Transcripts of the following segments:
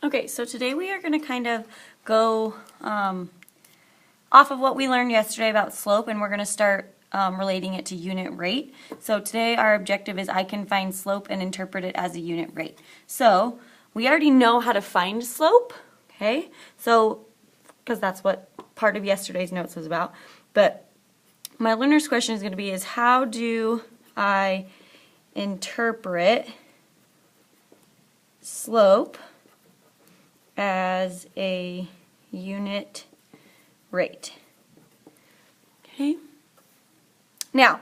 Okay, so today we are going to kind of go off of what we learned yesterday about slope, and we're going to start relating it to unit rate. So today our objective is I can find slope and interpret it as a unit rate. So we already know how to find slope, okay? So, because that's what part of yesterday's notes was about. But my learner's question is going to be is how do I interpret slope as a unit rate? Okay. Now,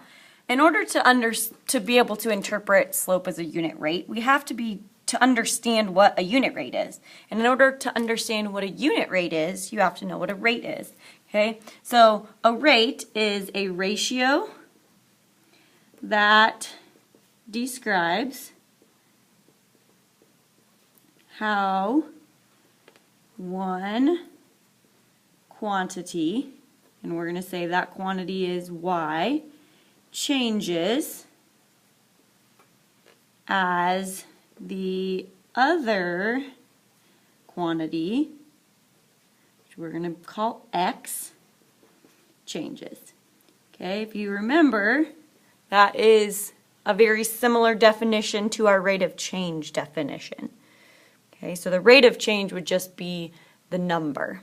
in order to be able to interpret slope as a unit rate, we have to understand what a unit rate is. And in order to understand what a unit rate is, you have to know what a rate is. Okay? So, a rate is a ratio that describes how one quantity, and we're going to say that quantity is y, changes as the other quantity, which we're going to call x, changes. Okay, if you remember, that is a very similar definition to our rate of change definition. Okay, so the rate of change would just be the number.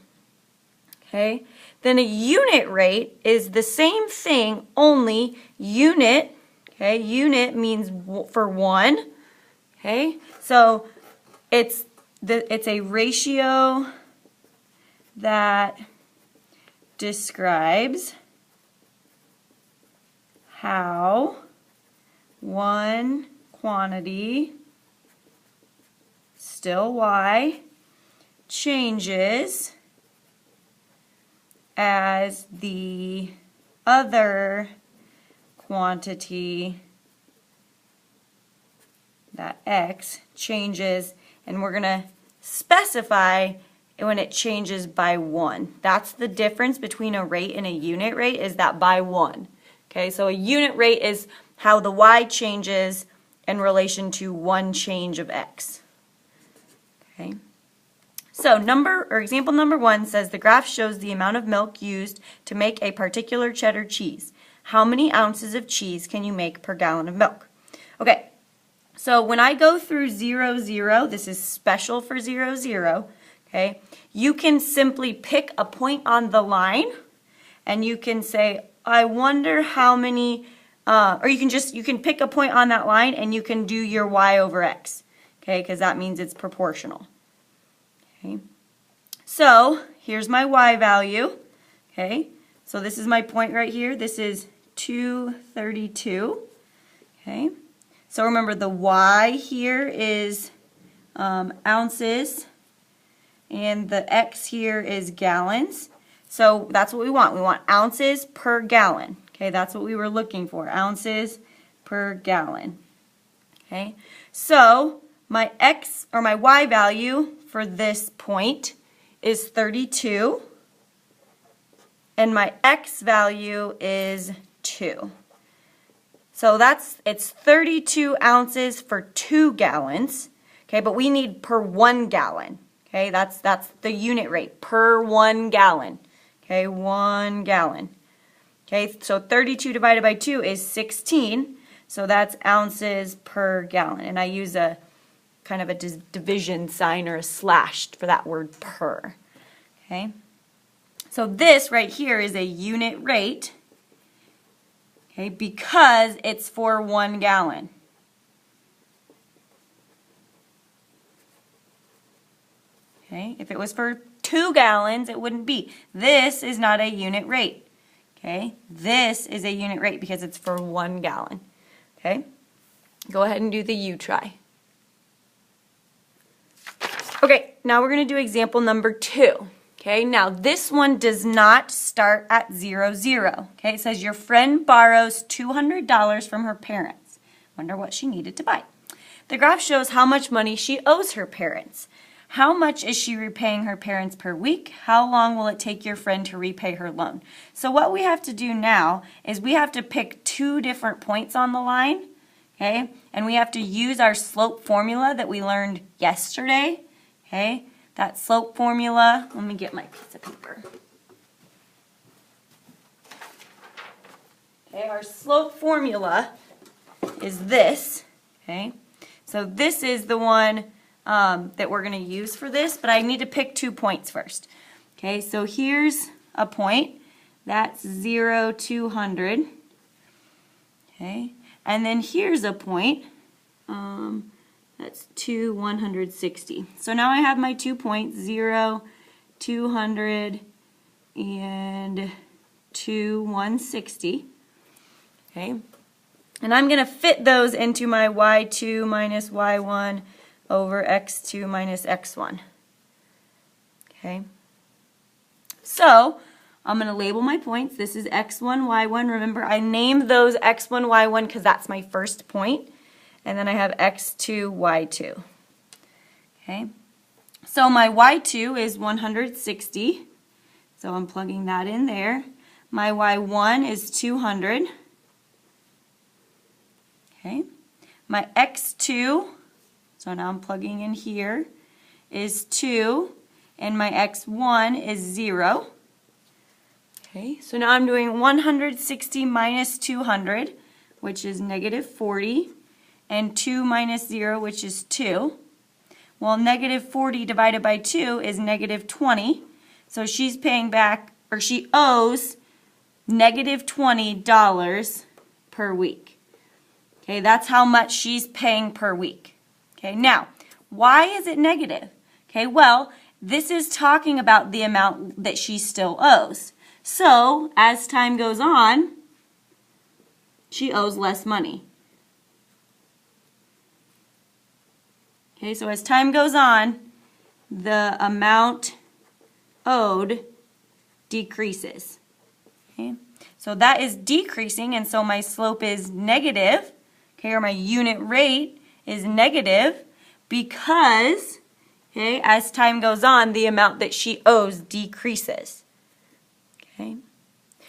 Okay, then a unit rate is the same thing, only unit. Okay, unit means for one. Okay, so it's a ratio that describes how one quantity, still y, changes as the other quantity, that x, changes, and we're going to specify when it changes by 1. That's the difference between a rate and a unit rate, is that by 1. Okay, so a unit rate is how the y changes in relation to one change of x. Okay. So example number 1 says the graph shows the amount of milk used to make a particular cheddar cheese. How many ounces of cheese can you make per gallon of milk? Okay, so when I go through 0, 0, this is special for 0, 0, okay, you can simply pick a point on the line and you can say, I wonder how many, or you can pick a point on that line and you can do your y over x, okay, because that means it's proportional. Okay. So here's my y value. Okay, so this is my point right here. This is 232. Okay, so remember the y here is ounces and the x here is gallons. So that's what we want. We want ounces per gallon. Okay, that's what we were looking for, ounces per gallon. Okay, so my x or my y value for this point is 32 and my x value is 2. So it's 32 ounces for 2 gallons. Okay, but we need per 1 gallon. Okay, that's the unit rate per 1 gallon. Okay, 1 gallon. Okay, so 32 divided by 2 is 16. So that's ounces per gallon. And I use a kind of a division sign or a slash for that word per. Okay, so this right here is a unit rate, okay, because it's for 1 gallon. Okay, if it was for 2 gallons, it wouldn't be. This is not a unit rate. Okay, this is a unit rate because it's for 1 gallon. Okay, go ahead and do the U try. Okay, now we're going to do example number 2. Okay, now this one does not start at 0, 0. Okay, it says your friend borrows $200 from her parents. Wonder what she needed to buy. The graph shows how much money she owes her parents. How much is she repaying her parents per week? How long will it take your friend to repay her loan? So what we have to do now is we have to pick 2 different points on the line. Okay, and we have to use our slope formula that we learned yesterday. Okay, that slope formula, let me get my piece of paper. Okay, our slope formula is this, okay? So this is the one that we're going to use for this, but I need to pick 2 points first. Okay, so here's a point. That's 0, 200. Okay, and then here's a point. That's 2, 160. So now I have my 2 points, 0, 200, and 2, 160. Okay, and I'm going to fit those into my y2 minus y1 over x2 minus x1. Okay, so I'm going to label my points. This is x1, y1. Remember, I named those x1, y1 because that's my first point. And then I have x2, y2. Okay, so my y2 is 160. So I'm plugging that in there. My y1 is 200. Okay, my x2, so now I'm plugging in here, is 2, and my x1 is 0. Okay, so now I'm doing 160 minus 200, which is negative 40, and 2 minus 0, which is 2. Well, negative 40 divided by 2 is negative 20, so she's paying back, or she owes negative $20 per week. Okay, that's how much she's paying per week. Okay, now, why is it negative? Okay, well, this is talking about the amount that she still owes. So, as time goes on, she owes less money. Okay, so as time goes on, the amount owed decreases. Okay, so that is decreasing, and so my slope is negative. Okay, or my unit rate is negative because, okay, as time goes on, the amount that she owes decreases. Okay,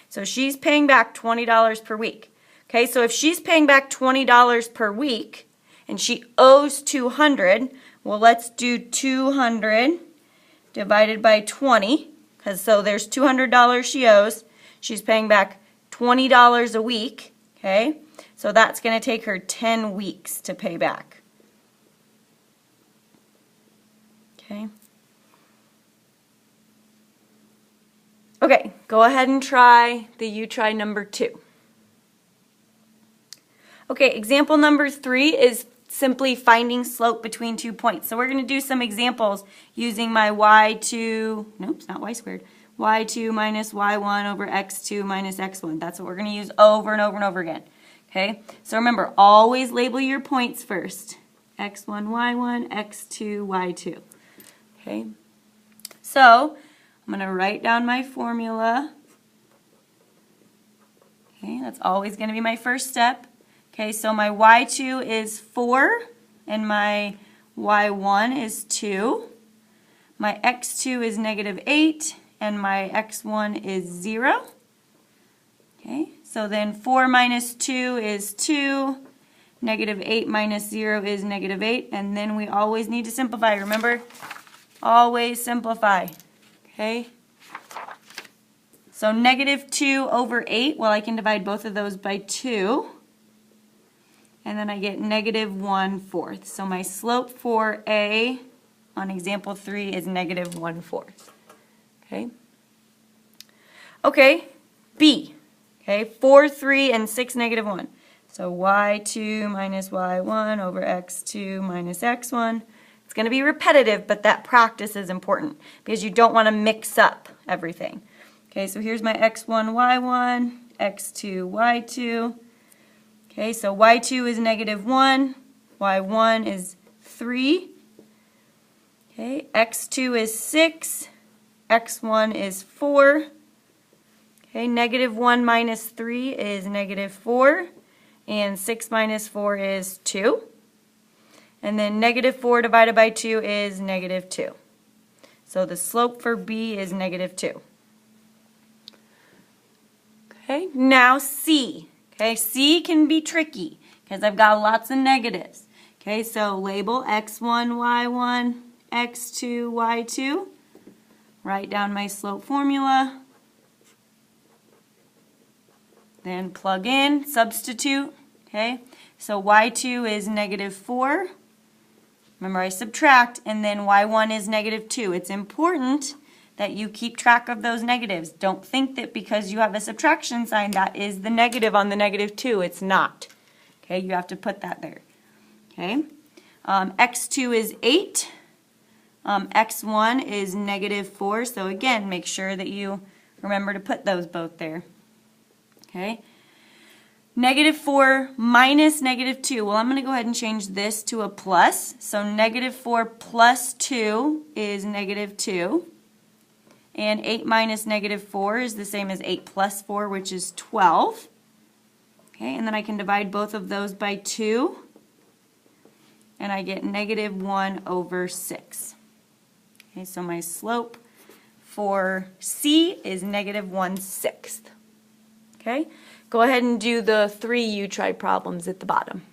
so she's paying back $20 per week. Okay, so if she's paying back $20 per week and she owes 200, well, let's do 200 divided by 20, because so there's $200 she owes. She's paying back $20 a week. Okay, so that's going to take her 10 weeks to pay back. Okay. Okay, go ahead and try the U-try number 2. Okay, example number 3 is simply finding slope between 2 points. So we're going to do some examples using my y2, nope, it's not y squared, y2 minus y1 over x2 minus x1. That's what we're going to use over and over and over again. Okay, so remember, always label your points first. x1, y1, x2, y2. Okay, so I'm going to write down my formula. Okay, that's always going to be my first step. Okay, so my y2 is 4 and my y1 is 2. My x2 is negative 8 and my x1 is 0. Okay, so then 4 minus 2 is 2. Negative 8 minus 0 is negative 8. And then we always need to simplify. Remember? Always simplify. Okay? So negative 2 over 8, well, I can divide both of those by 2. And then I get negative 1/4. So my slope for A on example 3 is negative 1/4. Okay? Okay, B. Okay, 4, 3, and 6, negative 1. So y2 minus y1 over x2 minus x1. It's going to be repetitive, but that practice is important because you don't want to mix up everything. Okay, so here's my x1, y1, x2, y2. Okay, so y2 is negative 1, y1 is 3. Okay, x2 is 6, x1 is 4. Okay, negative 1 minus 3 is negative 4, and 6 minus 4 is 2. And then negative 4 divided by 2 is negative 2. So the slope for B is negative 2. Okay, now C. Okay, C can be tricky because I've got lots of negatives. Okay, so label x1, y1, x2, y2. Write down my slope formula. Then plug in, substitute, okay? So y2 is -4. Remember, I subtract, and then y1 is -2. It's important that you keep track of those negatives. Don't think that because you have a subtraction sign, that is the negative on the -2. It's not. Okay, you have to put that there. Okay, x2 is 8. X1 is -4. So again, make sure that you remember to put those both there. Okay. -4 minus -2. Well, I'm going to go ahead and change this to a plus. So -4 plus 2 is -2. And 8 minus -4 is the same as 8 plus 4, which is 12. Okay, and then I can divide both of those by 2. And I get -1/6. Okay, so my slope for C is -1/6. Okay, go ahead and do the 3 you tried problems at the bottom.